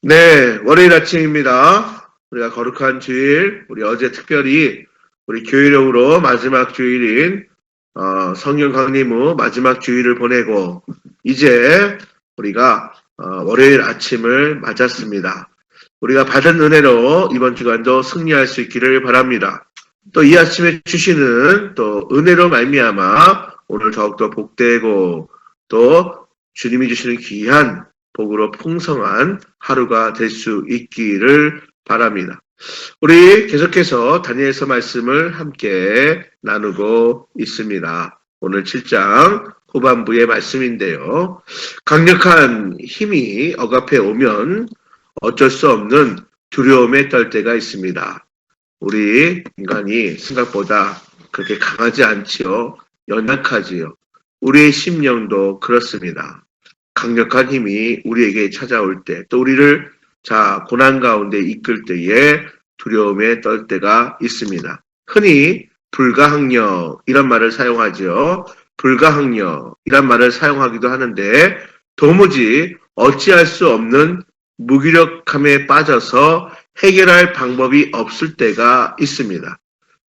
네, 월요일 아침입니다. 우리가 거룩한 주일, 우리 어제 특별히 우리 교회력으로 마지막 주일인 성령 강림 후 마지막 주일을 보내고 이제 우리가 월요일 아침을 맞았습니다. 우리가 받은 은혜로 이번 주간도 승리할 수 있기를 바랍니다. 또 이 아침에 주시는 또 은혜로 말미암아 오늘 더욱더 복되고 또 주님이 주시는 귀한 복으로 풍성한 하루가 될 수 있기를 바랍니다. 우리 계속해서 다니엘서 말씀을 함께 나누고 있습니다. 오늘 7장 후반부의 말씀인데요. 강력한 힘이 억압해 오면 어쩔 수 없는 두려움에 떨 때가 있습니다. 우리 인간이 생각보다 그렇게 강하지 않지요. 연약하지요. 우리의 심령도 그렇습니다. 강력한 힘이 우리에게 찾아올 때, 또 우리를 고난 가운데 이끌 때에 두려움에 떨 때가 있습니다. 흔히 불가항력 이런 말을 사용하죠. 불가항력 이란 말을 사용하기도 하는데 도무지 어찌할 수 없는 무기력함에 빠져서 해결할 방법이 없을 때가 있습니다.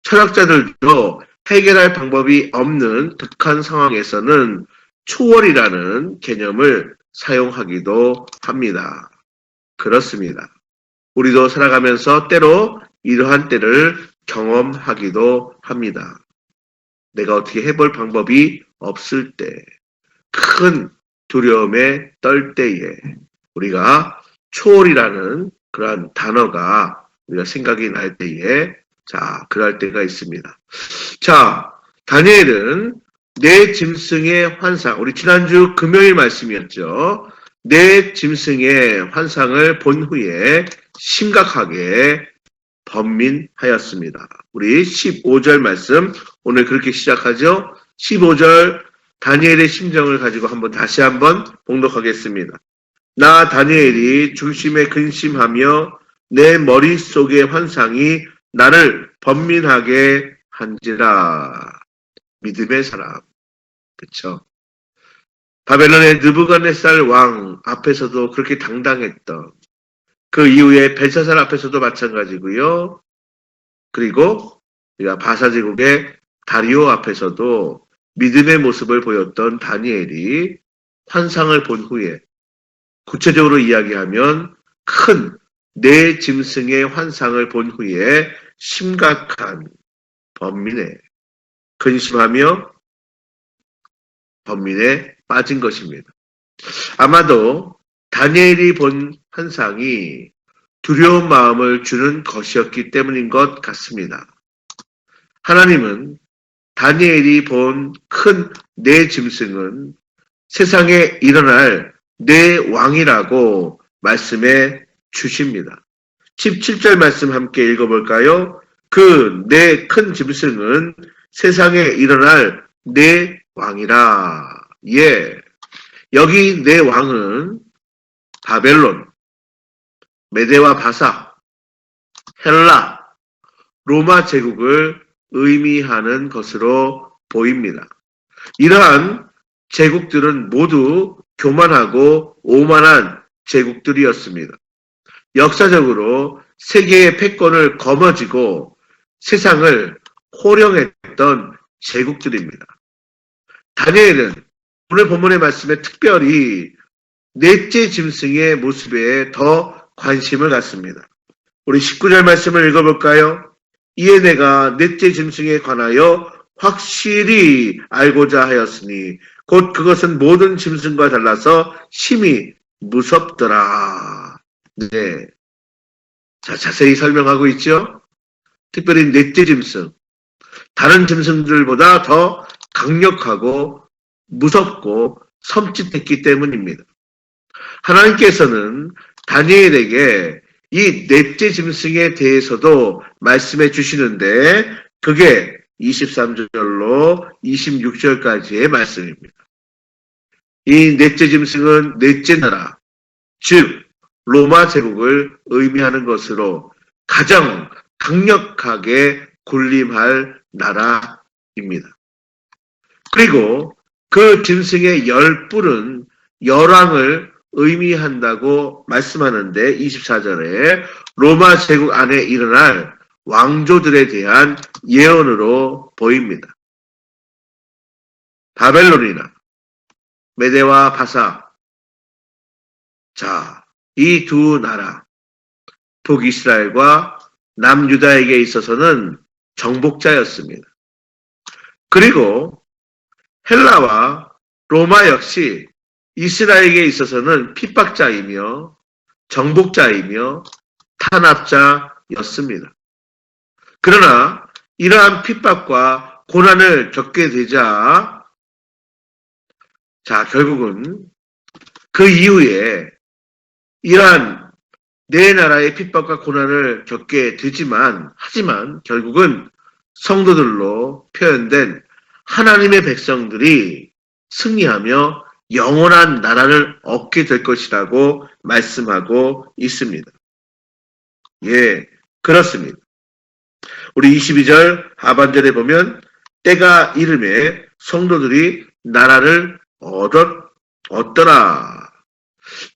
철학자들도 해결할 방법이 없는 극한 상황에서는 초월이라는 개념을 사용하기도 합니다. 그렇습니다. 우리도 살아가면서 때로 이러한 때를 경험하기도 합니다. 내가 어떻게 해볼 방법이 없을 때, 큰 두려움에 떨 때에 우리가 초월이라는 그러한 단어가 우리가 생각이 날 때에 그럴 때가 있습니다. 다니엘은 내 짐승의 환상, 우리 지난주 금요일 말씀이었죠. 내 짐승의 환상을 본 후에 심각하게 번민하였습니다. 우리 15절 말씀, 오늘 그렇게 시작하죠. 15절 다니엘의 심정을 가지고 다시 한번 봉독하겠습니다. 나 다니엘이 중심에 근심하며 내 머릿속의 환상이 나를 번민하게 한지라. 믿음의 사람. 그쵸? 바벨론의 느부갓네살 왕 앞에서도 그렇게 당당했던, 그 이후에 벨사살 앞에서도 마찬가지고요. 그리고 우리가 바사제국의 다리오 앞에서도 믿음의 모습을 보였던 다니엘이 환상을 본 후에, 구체적으로 이야기하면 큰 네 짐승의 환상을 본 후에 심각한 번민에 근심하며 번민에 빠진 것입니다. 아마도 다니엘이 본 환상이 두려운 마음을 주는 것이었기 때문인 것 같습니다. 하나님은 다니엘이 본 큰 네 짐승은 세상에 일어날 네 왕이라고 말씀해 주십니다. 17절 말씀 함께 읽어볼까요? 그 네 큰 짐승은 세상에 일어날 네 왕이라. 여기 네 왕은 바벨론, 메데와 바사, 헬라, 로마 제국을 의미하는 것으로 보입니다. 이러한 제국들은 모두 교만하고 오만한 제국들이었습니다. 역사적으로 세계의 패권을 거머쥐고 세상을 호령했던 제국들입니다. 다니엘은 오늘 본문의 말씀에 특별히 넷째 짐승의 모습에 더 관심을 갖습니다. 우리 19절 말씀을 읽어볼까요? 이에 내가 넷째 짐승에 관하여 확실히 알고자 하였으니 곧 그것은 모든 짐승과 달라서 심히 무섭더라. 네. 자세히 설명하고 있죠? 특별히 넷째 짐승. 다른 짐승들보다 더 강력하고 무섭고 섬찟했기 때문입니다. 하나님께서는 다니엘에게 이 넷째 짐승에 대해서도 말씀해 주시는데 그게 23절로 26절까지의 말씀입니다. 이 넷째 짐승은 넷째 나라, 즉 로마 제국을 의미하는 것으로 가장 강력하게 군림할 나라입니다. 그리고 그 짐승의 10뿔은 열왕을 의미한다고 말씀하는데 24절에 로마 제국 안에 일어날 왕조들에 대한 예언으로 보입니다. 바벨론이나 메대와 바사, 자, 이 두 나라, 북이스라엘과 남유다에게 있어서는 정복자였습니다. 그리고 헬라와 로마 역시 이스라엘에게 있어서는 핍박자이며 정복자이며 탄압자였습니다. 그러나 이러한 핍박과 고난을 겪게 되자 결국은 그 이후에 이러한 네 나라의 핍박과 고난을 겪게 되지만 하지만 결국은 성도들로 표현된 하나님의 백성들이 승리하며 영원한 나라를 얻게 될 것이라고 말씀하고 있습니다. 예, 그렇습니다. 우리 22절 하반절에 보면 때가 이름에 성도들이 나라를 얻더라.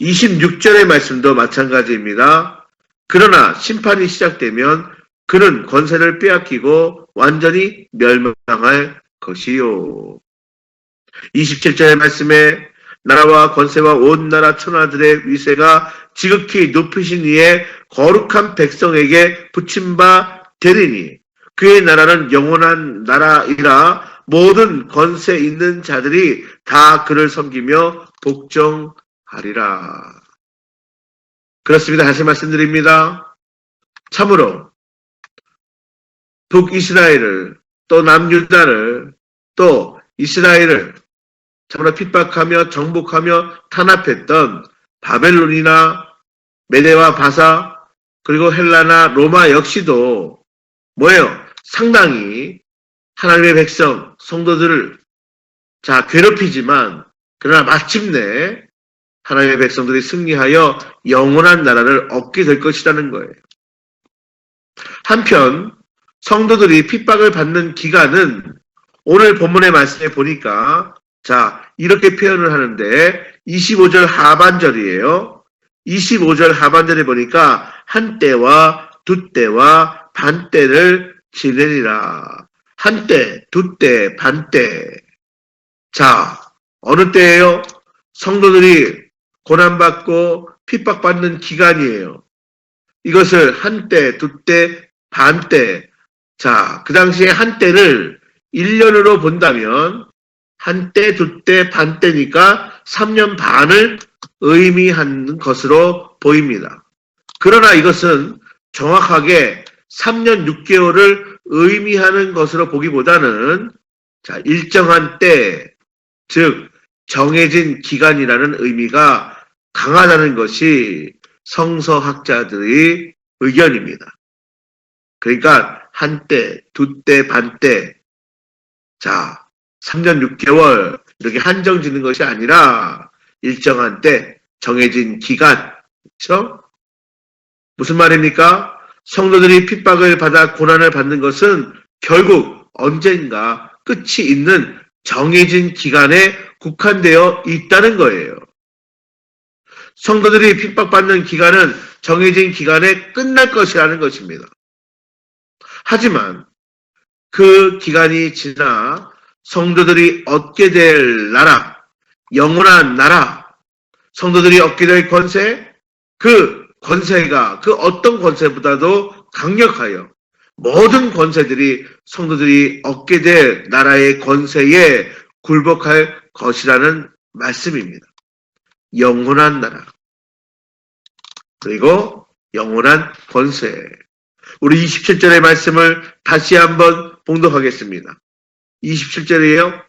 26절의 말씀도 마찬가지입니다. 그러나 심판이 시작되면 그는 권세를 빼앗기고 완전히 멸망할 것이요. 27절의 말씀에 나라와 권세와 온 나라 천하들의 위세가 지극히 높으신 이의 거룩한 백성에게 붙임바 되리니 그의 나라는 영원한 나라이라 모든 권세 있는 자들이 다 그를 섬기며 복종하리라. 그렇습니다. 다시 말씀드립니다. 참으로 북이스라엘을 또 남유다를 또 이스라엘을 참으로 핍박하며 정복하며 탄압했던 바벨론이나 메대와 바사 그리고 헬라나 로마 역시도 뭐예요? 상당히 하나님의 백성, 성도들을 괴롭히지만 그러나 마침내 하나님의 백성들이 승리하여 영원한 나라를 얻게 될 것이라는 거예요. 한편 성도들이 핍박을 받는 기간은 오늘 본문의 말씀에 보니까 이렇게 표현을 하는데 25절 하반절이에요. 25절 하반절에 보니까 한때와 두때와 반때를 지내리라. 한때, 두때, 반때. 어느 때예요? 성도들이 고난받고 핍박받는 기간이에요. 이것을 한때, 두때, 반때. 그 당시에 한때를 1년으로 본다면 한때, 두때, 반때니까 3년 반을 의미하는 것으로 보입니다. 그러나 이것은 정확하게 3년 6개월을 의미하는 것으로 보기보다는 일정한 때, 즉 정해진 기간이라는 의미가 강하다는 것이 성서학자들의 의견입니다. 그러니까 한때, 두때, 반때, 3년 6개월 이렇게 한정 짓는 것이 아니라 일정한 때, 정해진 기간, 그렇죠? 무슨 말입니까? 성도들이 핍박을 받아 고난을 받는 것은 결국 언젠가 끝이 있는 정해진 기간에 국한되어 있다는 거예요. 성도들이 핍박받는 기간은 정해진 기간에 끝날 것이라는 것입니다. 하지만 그 기간이 지나 성도들이 얻게 될 나라, 영원한 나라, 성도들이 얻게 될 권세, 그 권세가 그 어떤 권세보다도 강력하여 모든 권세들이 성도들이 얻게 될 나라의 권세에 굴복할 것이라는 말씀입니다. 영원한 나라 그리고 영원한 권세. 우리 27절의 말씀을 다시 한번 봉독하겠습니다. 27절이에요.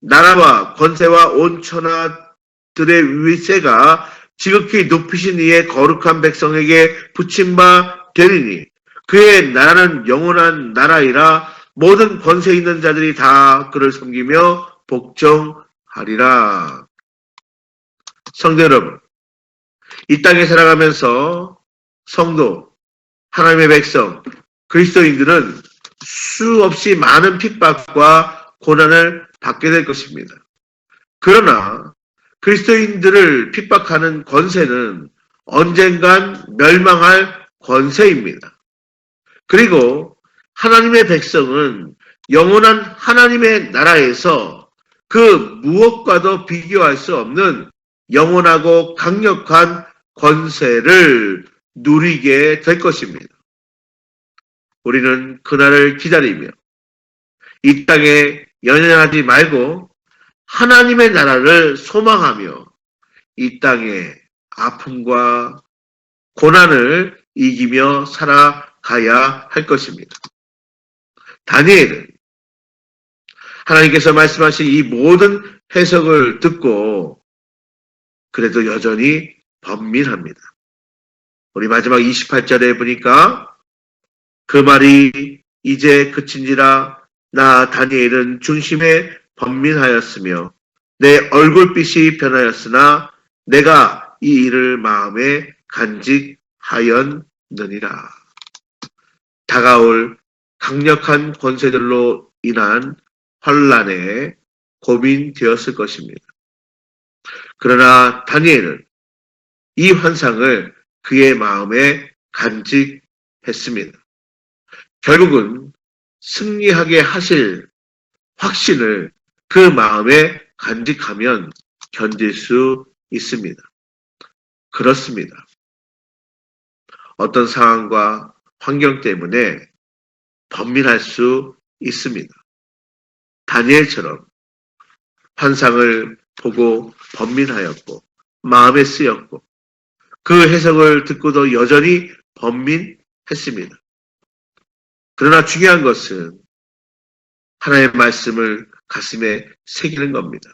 나라와 권세와 온 천하들의 위세가 지극히 높으신 이의 거룩한 백성에게 붙임바 되리니 그의 나라는 영원한 나라이라 모든 권세 있는 자들이 다 그를 섬기며 복종하리라. 성도 여러분, 이 땅에 살아가면서 성도, 하나님의 백성, 그리스도인들은 수없이 많은 핍박과 고난을 받게 될 것입니다. 그러나 그리스도인들을 핍박하는 권세는 언젠간 멸망할 권세입니다. 그리고 하나님의 백성은 영원한 하나님의 나라에서 그 무엇과도 비교할 수 없는 영원하고 강력한 권세를 누리게 될 것입니다. 우리는 그날을 기다리며 이 땅에 연연하지 말고 하나님의 나라를 소망하며 이 땅의 아픔과 고난을 이기며 살아가야 할 것입니다. 다니엘은 하나님께서 말씀하신 이 모든 해석을 듣고 그래도 여전히 번민합니다. 우리 마지막 28절에 보니까 그 말이 이제 그친지라 나 다니엘은 중심에 번민하였으며 내 얼굴빛이 변하였으나 내가 이 일을 마음에 간직하였느니라. 다가올 강력한 권세들로 인한 환란에 고민되었을 것입니다. 그러나 다니엘은 이 환상을 그의 마음에 간직했습니다. 결국은 승리하게 하실 확신을 그 마음에 간직하면 견딜 수 있습니다. 그렇습니다. 어떤 상황과 환경 때문에 번민할 수 있습니다. 다니엘처럼 환상을 보고 번민하였고 마음에 쓰였고 그 해석을 듣고도 여전히 번민했습니다. 그러나 중요한 것은 하나님의 말씀을 가슴에 새기는 겁니다.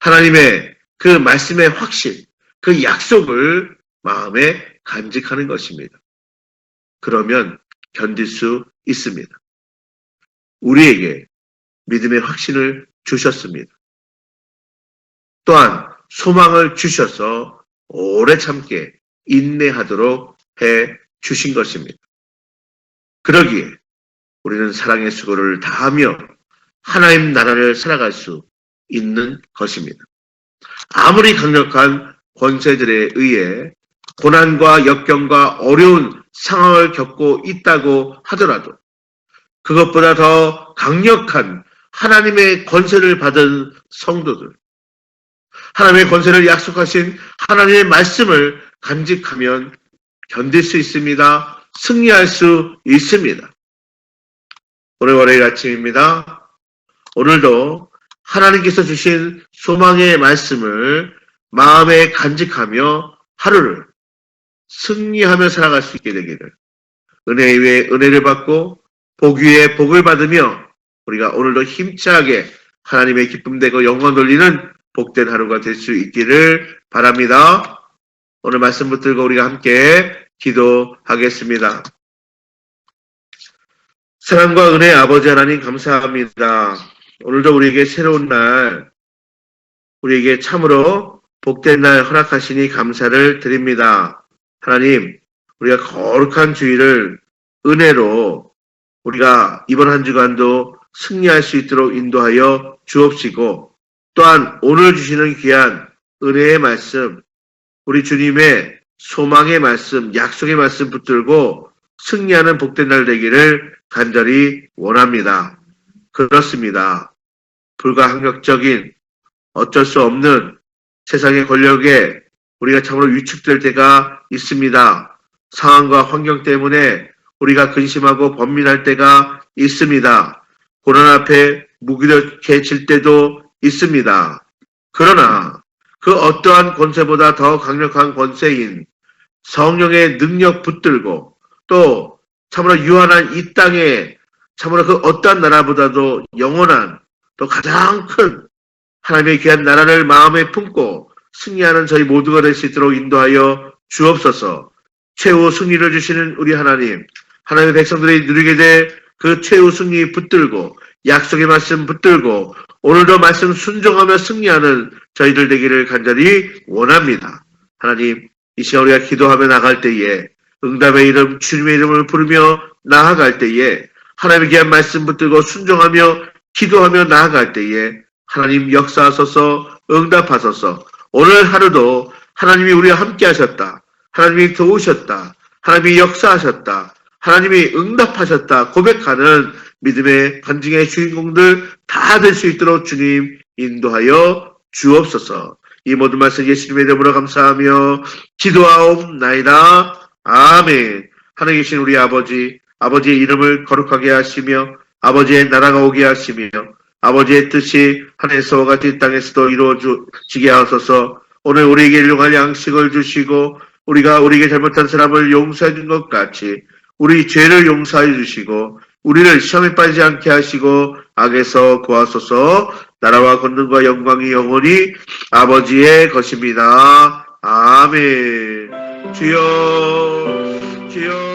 하나님의 그 말씀의 확신, 그 약속을 마음에 간직하는 것입니다. 그러면 견딜 수 있습니다. 우리에게 믿음의 확신을 주셨습니다. 또한 소망을 주셔서 오래 참게 인내하도록 해 주신 것입니다. 그러기에 우리는 사랑의 수고를 다하며 하나님 나라를 살아갈 수 있는 것입니다. 아무리 강력한 권세들에 의해 고난과 역경과 어려운 상황을 겪고 있다고 하더라도 그것보다 더 강력한 하나님의 권세를 받은 성도들, 하나님의 권세를 약속하신 하나님의 말씀을 간직하면 견딜 수 있습니다. 승리할 수 있습니다. 오늘 월요일 아침입니다. 오늘도 하나님께서 주신 소망의 말씀을 마음에 간직하며 하루를 승리하며 살아갈 수 있게 되기를, 은혜 위에 은혜를 받고 복 위에 복을 받으며 우리가 오늘도 힘차게 하나님의 기쁨 되고 영광 돌리는 복된 하루가 될 수 있기를 바랍니다. 오늘 말씀 붙들고 우리가 함께 기도하겠습니다. 사랑과 은혜의 아버지 하나님 감사합니다. 오늘도 우리에게 새로운 날, 우리에게 참으로 복된 날 허락하시니 감사를 드립니다. 하나님, 우리가 거룩한 주일을 은혜로 우리가 이번 한 주간도 승리할 수 있도록 인도하여 주옵시고, 또한 오늘 주시는 귀한 은혜의 말씀, 우리 주님의 소망의 말씀, 약속의 말씀 붙들고 승리하는 복된 날 되기를 간절히 원합니다. 그렇습니다. 불가항력적인 어쩔 수 없는 세상의 권력에 우리가 참으로 위축될 때가 있습니다. 상황과 환경 때문에 우리가 근심하고 번민할 때가 있습니다. 고난 앞에 무기력해질 때도 있습니다. 그러나 그 어떠한 권세보다 더 강력한 권세인 성령의 능력 붙들고 또 참으로 유한한 이 땅에 참으로 그 어떠한 나라보다도 영원한 또 가장 큰 하나님의 귀한 나라를 마음에 품고 승리하는 저희 모두가 될 수 있도록 인도하여 주옵소서. 최후 승리를 주시는 우리 하나님, 하나님의 백성들이 누리게 될 그 최후 승리 붙들고 약속의 말씀 붙들고 오늘도 말씀 순종하며 승리하는 저희들 되기를 간절히 원합니다. 하나님, 이 시간 우리가 기도하며 나갈 때에 응답의 이름, 주님의 이름을 부르며 나아갈 때에 하나님의 귀한 말씀 붙들고 순종하며 기도하며 나아갈 때에 하나님 역사하소서, 응답하소서. 오늘 하루도 하나님이 우리와 함께 하셨다. 하나님이 도우셨다. 하나님이 역사하셨다. 하나님이 응답하셨다. 고백하는 믿음의 간증의 주인공들 다 될 수 있도록 주님 인도하여 주옵소서. 이 모든 말씀 예수님의 이름으로 감사하며 기도하옵나이다. 아멘. 하늘에 계신 우리 아버지, 아버지의 이름을 거룩하게 하시며 아버지의 나라가 오게 하시며 아버지의 뜻이 하늘에서와 같이 땅에서도 이루어지게 하소서. 오늘 우리에게 일용할 양식을 주시고 우리가 우리에게 잘못한 사람을 용서해 준 것 같이 우리 죄를 용서해 주시고 우리를 시험에 빠지지 않게 하시고 악에서 구하소서. 나라와 권능과 영광이 영원히 아버지의 것입니다. 아멘. 주여 주여